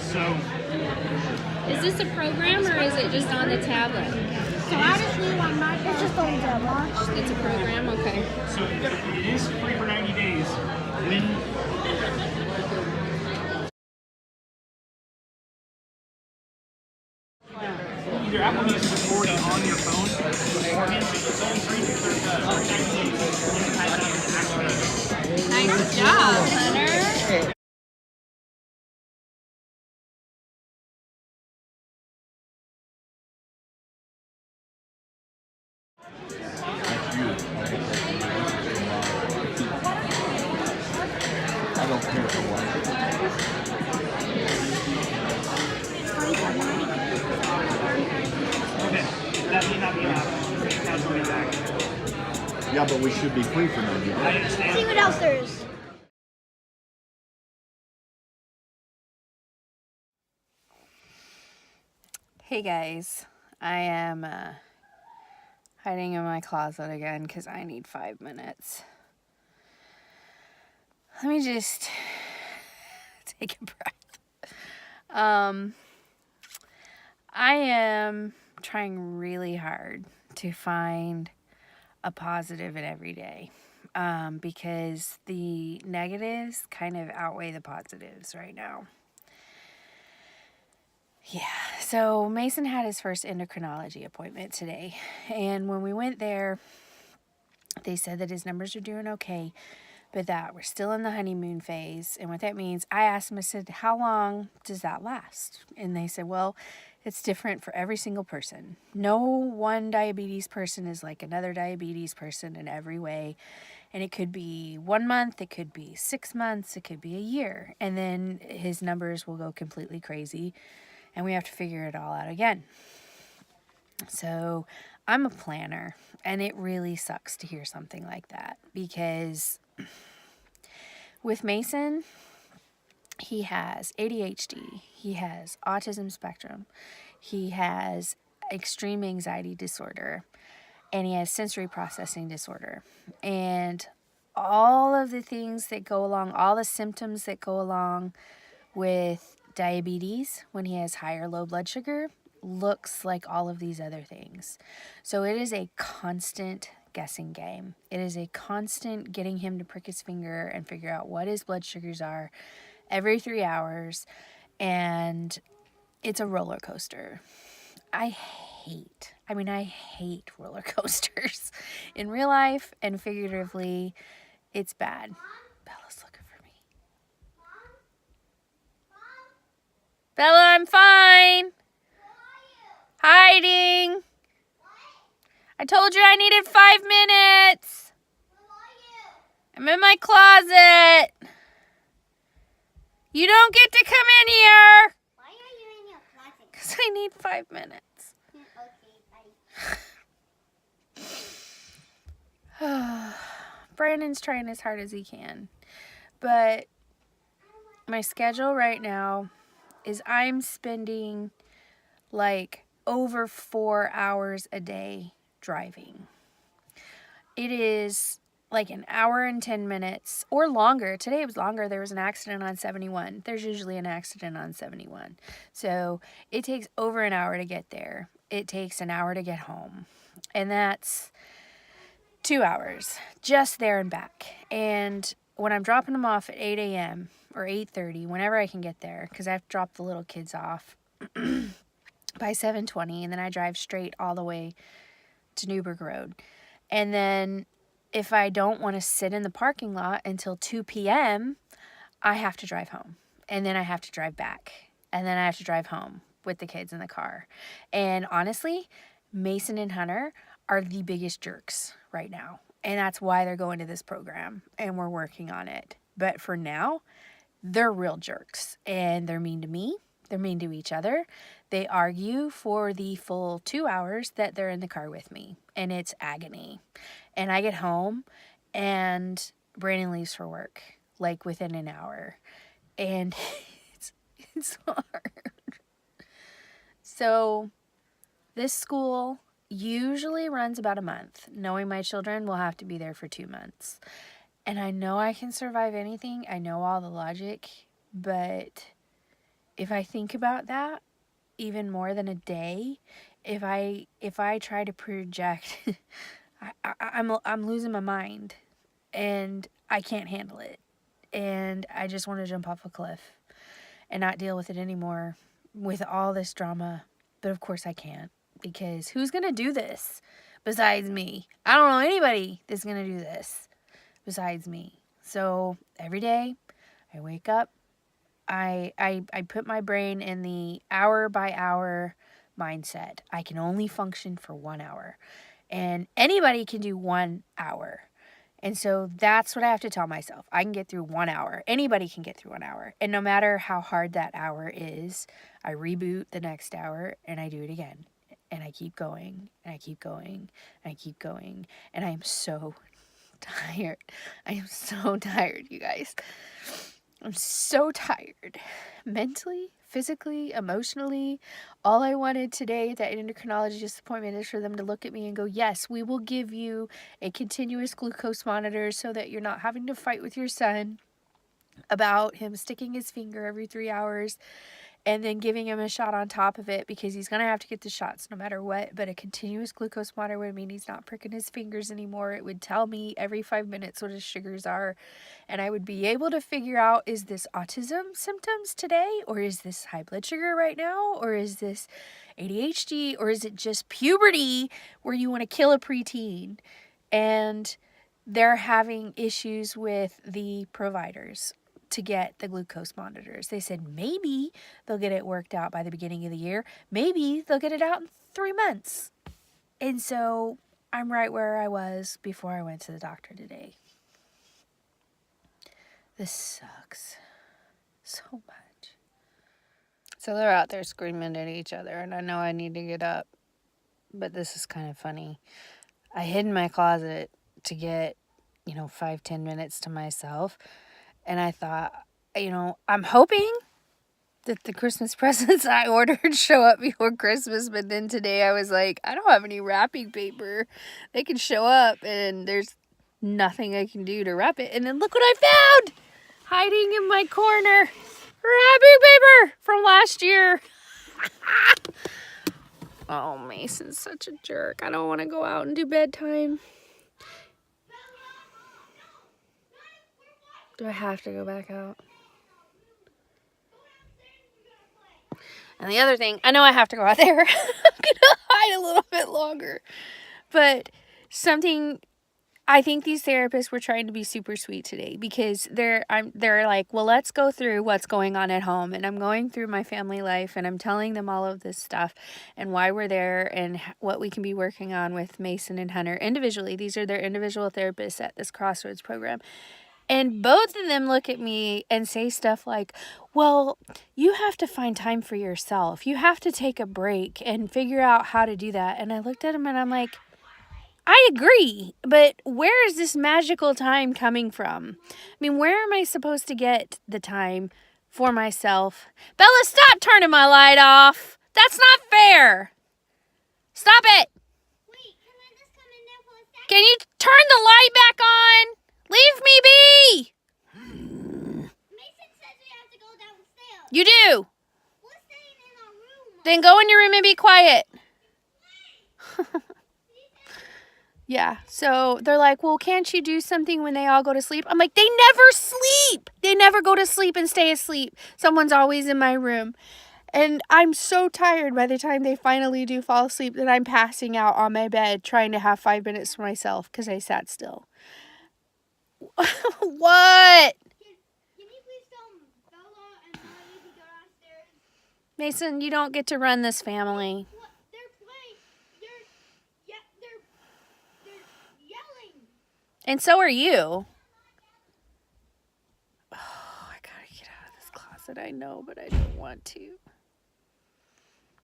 So, is this a program or is it just on the tablet? So I just knew on my phone. It's just on the tablet. It's a program, okay. So it is free for 90 days. When either Apple Music is already on your phone, or it's only free for 90 days. Nice job, Hunter. I don't care for what. Okay, that may not be enough. That's way back. Yeah, but we should be free for 90 days. I understand. See what else there is. Hey guys, I am hiding in my closet again because I need 5 minutes. Let me just take a breath. I am trying really hard to find a positive in every day because the negatives kind of outweigh the positives right now. Yeah, so Mason had his first endocrinology appointment today, and when we went there, they said that his numbers are doing okay, but that we're still in the honeymoon phase. And what that means, I asked him, I said, how long does that last? And they said, well, it's different for every single person. No one diabetes person is like another diabetes person in every way. And it could be 1 month, it could be 6 months, it could be a year. And then his numbers will go completely crazy. And we have to figure it all out again. So I'm a planner, and it really sucks to hear something like that because with Mason, he has ADHD, he has autism spectrum, he has extreme anxiety disorder, and he has sensory processing disorder. And all of the things that go along, all the symptoms that go along with diabetes when he has high or low blood sugar looks like all of these other things. So it is a constant guessing game. It is a constant getting him to prick his finger and figure out what his blood sugars are every 3 hours. And it's a roller coaster. I hate roller coasters in real life and figuratively. It's bad. Bella's looking for me. Bella, I'm fine. Hiding. I told you I needed 5 minutes. I'm in my closet. You don't get to come in here. Why are you in your closet? Because I need 5 minutes. Okay, bye. Brandon's trying as hard as he can. But my schedule right now is I'm spending like over 4 hours a day driving. It is like an hour and 10 minutes or longer. Today it was longer. There was an accident on 71. There's usually an accident on 71. So it takes over an hour to get there. It takes an hour to get home. And that's 2 hours just there and back. And when I'm dropping them off at 8 a.m. or 8:30, whenever I can get there, because I have to drop the little kids off by 7:20, and then I drive straight all the way to Newburgh Road. And then if I don't want to sit in the parking lot until 2 p.m., I have to drive home. And then I have to drive back. And then I have to drive home with the kids in the car. And honestly, Mason and Hunter are the biggest jerks right now. And that's why they're going to this program. And we're working on it. But for now, they're real jerks. And they're mean to me. They're mean to each other. They argue for the full 2 hours that they're in the car with me. And it's agony. And I get home and Brandon leaves for work, like within an hour. And it's hard. So this school usually runs about a month. Knowing my children will have to be there for 2 months. And I know I can survive anything. I know all the logic, but if I think about that even more than a day, if I try to project, I'm losing my mind, and I can't handle it, and I just want to jump off a cliff and not deal with it anymore with all this drama. But of course I can't, because who's gonna do this besides me? I don't know anybody that's gonna do this besides me. So every day I wake up, I put my brain in the hour by hour mindset. I can only function for 1 hour, and anybody can do 1 hour. And so that's what I have to tell myself. I can get through 1 hour. Anybody can get through 1 hour. And no matter how hard that hour is, I reboot the next hour and I do it again. And I keep going, and I keep going, and I keep going. And I am so tired. I am so tired, you guys. I'm so tired. Mentally, physically, emotionally. All I wanted today at that endocrinologist appointment is for them to look at me and go, yes, we will give you a continuous glucose monitor so that you're not having to fight with your son about him sticking his finger every 3 hours and then giving him a shot on top of it, because he's going to have to get the shots no matter what. But a continuous glucose monitor would mean he's not pricking his fingers anymore. It would tell me every 5 minutes what his sugars are. And I would be able to figure out, is this autism symptoms today? Or is this high blood sugar right now? Or is this ADHD? Or is it just puberty where you want to kill a preteen? And they're having issues with the providers to get the glucose monitors. They said maybe they'll get it worked out by the beginning of the year. Maybe they'll get it out in 3 months. And so I'm right where I was before I went to the doctor today. This sucks so much. So they're out there screaming at each other, and I know I need to get up, but this is kind of funny. I hid in my closet to get, 5-10 minutes to myself. And I thought, I'm hoping that the Christmas presents I ordered show up before Christmas. But then today I was like, I don't have any wrapping paper. They can show up and there's nothing I can do to wrap it. And then look what I found! Hiding in my corner. Wrapping paper from last year. Oh, Mason's such a jerk. I don't want to go out and do bedtime. Do I have to go back out? And the other thing, I know I have to go out there. I'm going to hide a little bit longer. But I think these therapists were trying to be super sweet today, because they're like, well, let's go through what's going on at home. And I'm going through my family life, and I'm telling them all of this stuff and why we're there and what we can be working on with Mason and Hunter individually. These are their individual therapists at this Crossroads program. And both of them look at me and say stuff like, well, you have to find time for yourself. You have to take a break and figure out how to do that. And I looked at them and I'm like, I agree, but where is this magical time coming from? I mean, where am I supposed to get the time for myself? Bella, stop turning my light off. That's not fair. Stop it. Wait, can I just come in there for a second? Can you turn the light back on? Leave me be! Mason says we have to go downstairs. You do! We're staying in our room. Then go in your room and be quiet. Yeah, so they're like, well, can't you do something when they all go to sleep? I'm like, they never sleep! They never go to sleep and stay asleep. Someone's always in my room. And I'm so tired by the time they finally do fall asleep that I'm passing out on my bed trying to have 5 minutes for myself because I sat still. What? Can you please tell Bella and Molly to go downstairs? Mason, you don't get to run this family. What? They're playing. They're yelling. And so are you. Oh, I gotta get out of this closet. I know, but I don't want to.